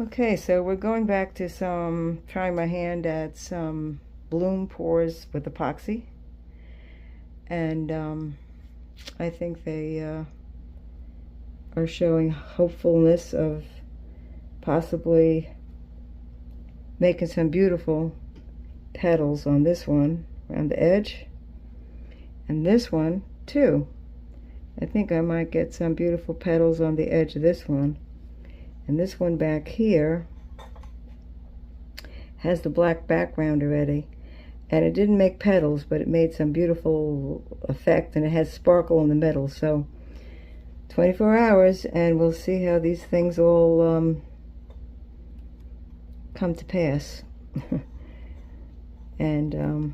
Okay, so we're going back to trying my hand at some bloom pours with epoxy. And I think they are showing hopefulness of possibly making some beautiful petals on this one around the edge. And this one, too. I think I might get some beautiful petals on the edge of this one. And this one back here has the black background already. And it didn't make petals, but it made some beautiful effect, and it has sparkle in the middle. So 24 hours, and we'll see how these things all come to pass. And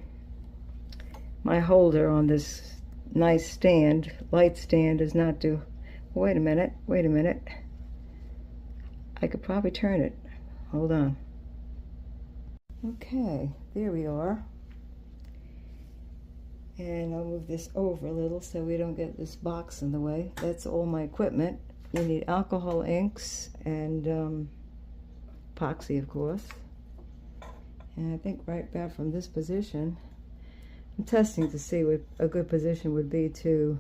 my holder on this nice stand, light stand, does not do... Wait a minute. I could probably turn it. Hold on. Okay, there we are. And I'll move this over a little so we don't get this box in the way. That's all my equipment. You need alcohol inks and epoxy, of course. And I think right back from this position, I'm testing to see what a good position would be to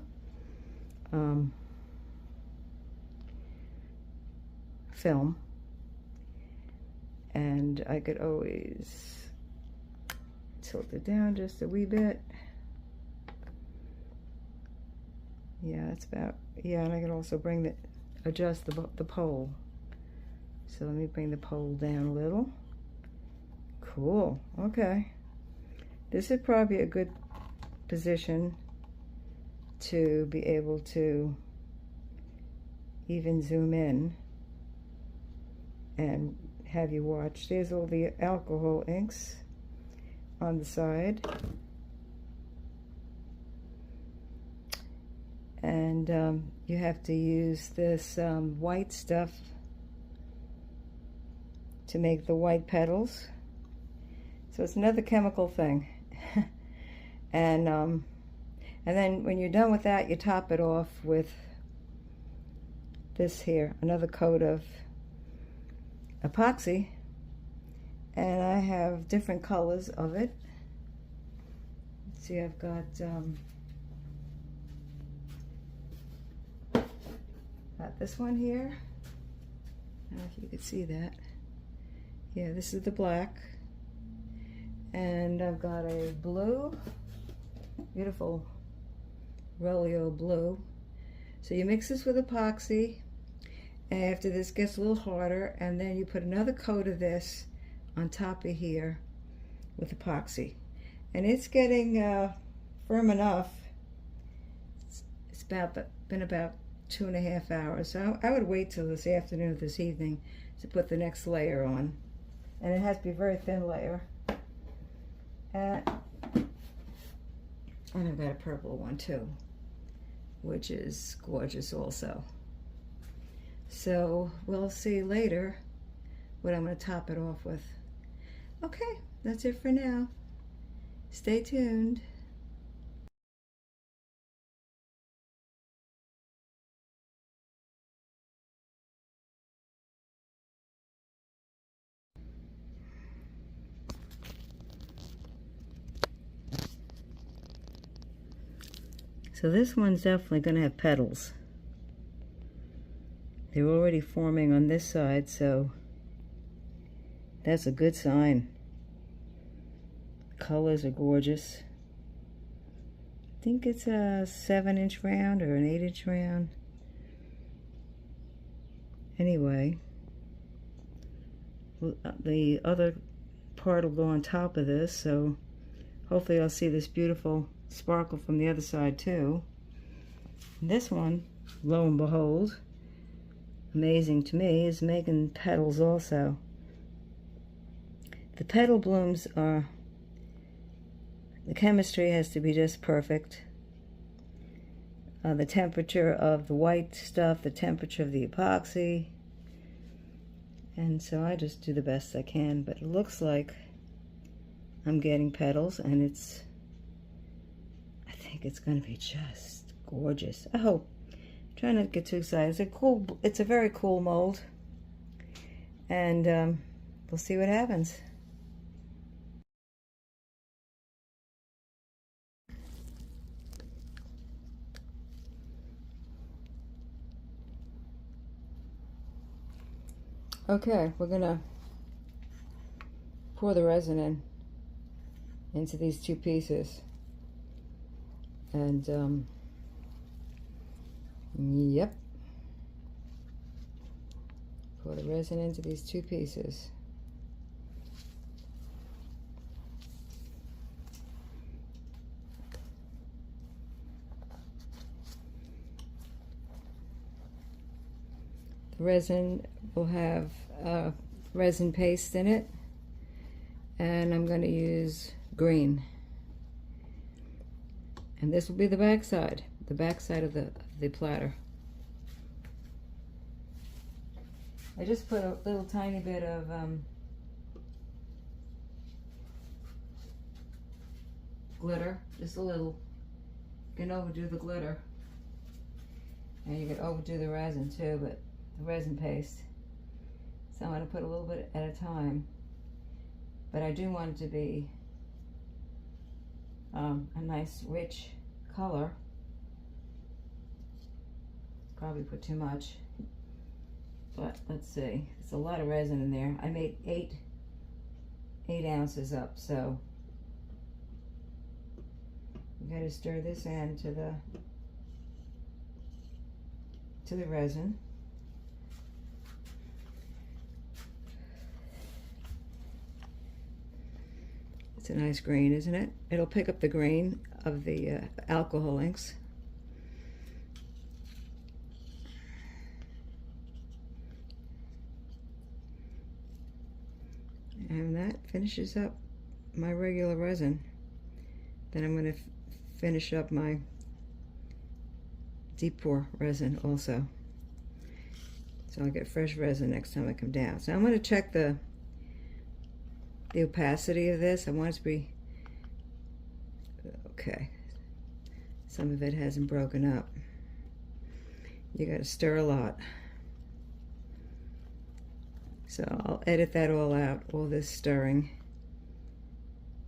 film. And I could always tilt it down just a wee bit. Yeah, that's about, yeah, and I can also adjust the pole. So let me bring the pole down a little. Cool, okay. This is probably a good position to be able to even zoom in and have you watch. There's all the alcohol inks on the side. And you have to use this white stuff to make the white petals. So it's another chemical thing. And then when you're done with that, you top it off with this here, another coat of epoxy. And I have different colors of it. See, I've got this one here. I don't know if you could see that. Yeah, this is the black. And I've got a blue, beautiful Rolio blue. So you mix this with epoxy, and after this gets a little harder, and then you put another coat of this on top of here with epoxy. And it's getting firm enough. It's been about 2.5 hours. So I would wait till this afternoon or this evening to put the next layer on. And it has to be a very thin layer. And I've got a purple one too, which is gorgeous also. So we'll see later what I'm going to top it off with. Okay, that's it for now. Stay tuned. So this one's definitely going to have petals. They're already forming on this side, so that's a good sign. The colors are gorgeous. I think it's a 7-inch round or an 8-inch round. Anyway, the other part will go on top of this, so hopefully I'll see this beautiful sparkle from the other side too. And this one, lo and behold, amazing to me, is making petals also. The petal blooms are, the chemistry has to be just perfect. The temperature of the white stuff, the temperature of the epoxy. And so I just do the best I can, but it looks like I'm getting petals, and I think it's going to be just gorgeous. I hope. Try not to get too excited. It's a very cool mold. and we'll see what happens. Okay, we're gonna pour the resin into these two pieces, and yep, pour the resin into these two pieces. The resin will have resin paste in it, and I'm going to use green, and this will be the back side of the platter. I just put a little tiny bit of glitter, just a little. You can overdo the glitter, and you can overdo the resin too, but the resin paste. So I'm going to put a little bit at a time, but I do want it to be a nice rich color. Probably put too much, but let's see. It's a lot of resin in there. I made 8 ounces up, so you got to stir this in to the resin. It's a nice green, isn't it? It'll pick up the green of the alcohol inks. And that finishes up my regular resin. Then I'm going to finish up my deep pour resin also. So I'll get fresh resin next time I come down. So I'm going to check the opacity of this. I want it to be okay. Some of it hasn't broken up. You got to stir a lot. So I'll edit that all out, all this stirring.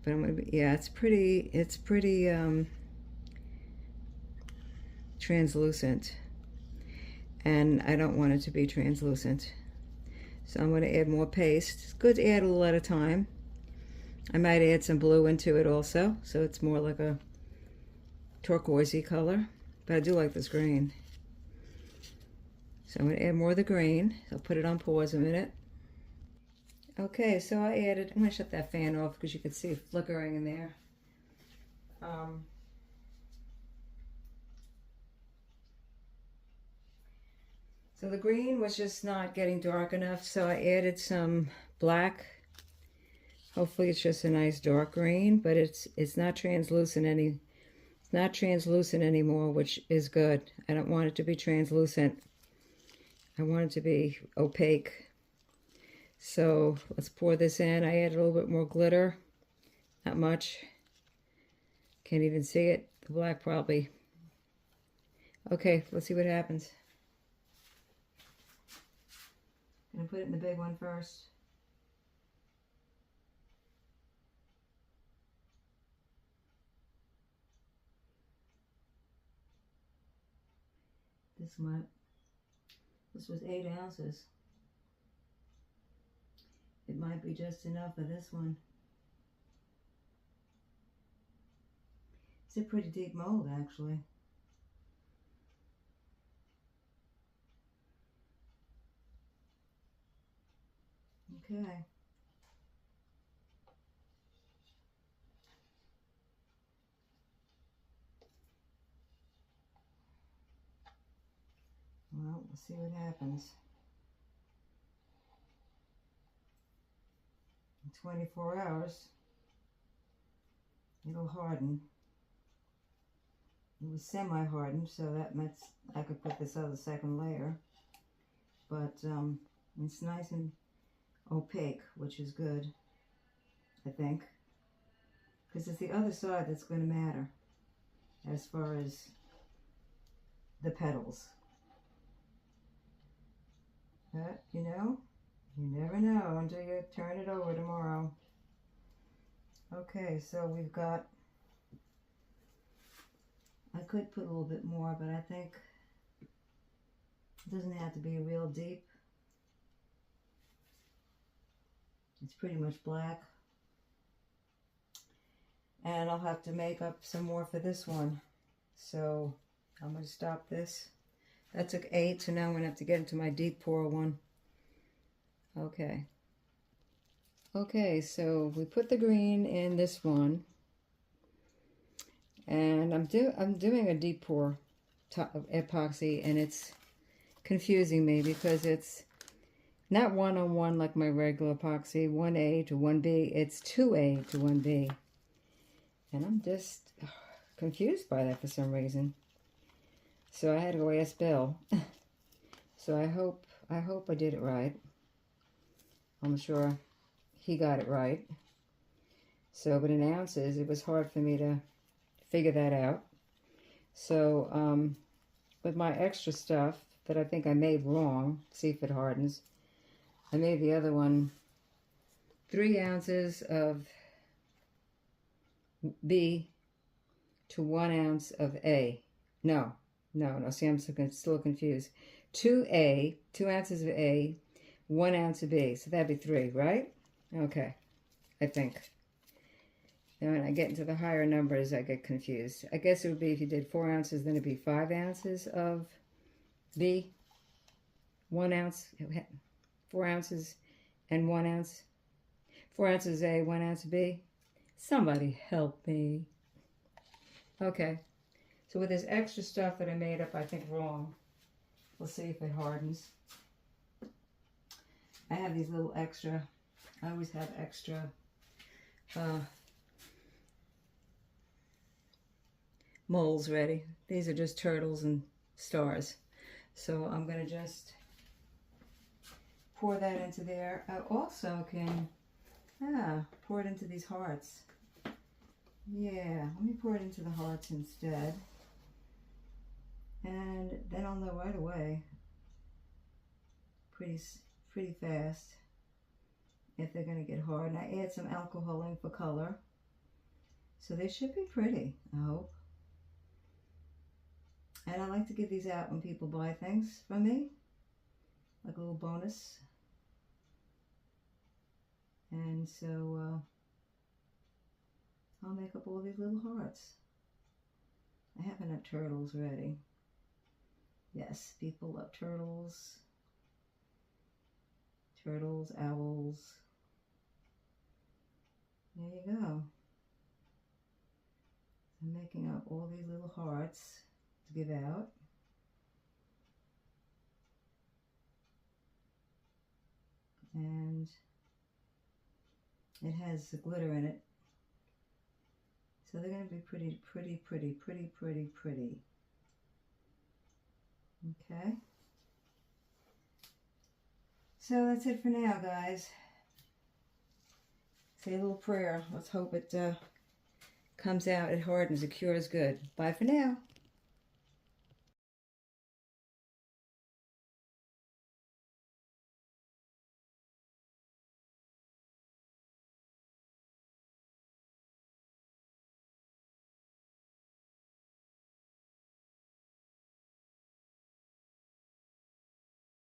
But I'm gonna be, yeah, it's pretty translucent, and I don't want it to be translucent. So I'm going to add more paste. It's good to add a little at a time. I might add some blue into it also, so it's more like a turquoisey color, but I do like this green. So I'm going to add more of the green. I'll put it on pause a minute. Okay, so I added, I'm going to shut that fan off because you can see it flickering in there. So the green was just not getting dark enough, so I added some black. Hopefully it's just a nice dark green, but it's not translucent anymore, which is good. I don't want it to be translucent. I want it to be opaque. So let's pour this in. I added a little bit more glitter. Not much. Can't even see it. The black probably. Okay, let's see what happens. I'm going to put it in the big one first. This was 8 ounces. It might be just enough for this one. It's a pretty deep mold, actually. Okay. Well, we'll see what happens. In 24 hours, it'll harden. It was semi-hardened, so that meant I could put this other second layer. But it's nice and opaque, which is good, I think. Because it's the other side that's going to matter as far as the petals. You know? You never know until you turn it over tomorrow. Okay, so we've got, I could put a little bit more, but I think it doesn't have to be real deep. It's pretty much black. And I'll have to make up some more for this one. So I'm going to stop this. That took 8, so now I'm going to have to get into my deep pour one. Okay. Okay, so we put the green in this one. And I'm doing a deep pour epoxy, and it's confusing me because it's not 1-on-1 like my regular epoxy, 1A to 1B. It's 2A to 1B. And I'm just confused by that for some reason. So I had to go ask Bill. So I hope I did it right. I'm sure he got it right. So, but in ounces, it was hard for me to figure that out. So, with my extra stuff that I think I made wrong, see if it hardens, I made the other one 3 ounces of B to 1 ounce of A. No, see, I'm still confused. 2 ounces of A, 1 ounce of B. So that'd be 3, right? Okay, I think. Then when I get into the higher numbers, I get confused. I guess it would be if you did 4 ounces, then it'd be 5 ounces of B, 1 ounce, 4 ounces and 1 ounce. 4 ounces A, 1 ounce B. Somebody help me. Okay, so with this extra stuff that I made up, I think wrong. We'll see if it hardens. I have these little extra, I always have extra molds ready. These are just turtles and stars. So I'm going to just pour that into there. I also can pour it into these hearts. Yeah, let me pour it into the hearts instead. And then I'll know right away, pretty fast, if they're going to get hard. And I add some alcohol in for color. So they should be pretty, I hope. And I like to give these out when people buy things from me, like a little bonus. And so I'll make up all these little hearts. I have enough turtles ready. Yes, people love turtles. Turtles, owls. There you go. I'm making up all these little hearts to give out. And it has the glitter in it. So they're going to be pretty. Okay. So that's it for now, guys. Say a little prayer. Let's hope it comes out, it hardens, it cures good. Bye for now.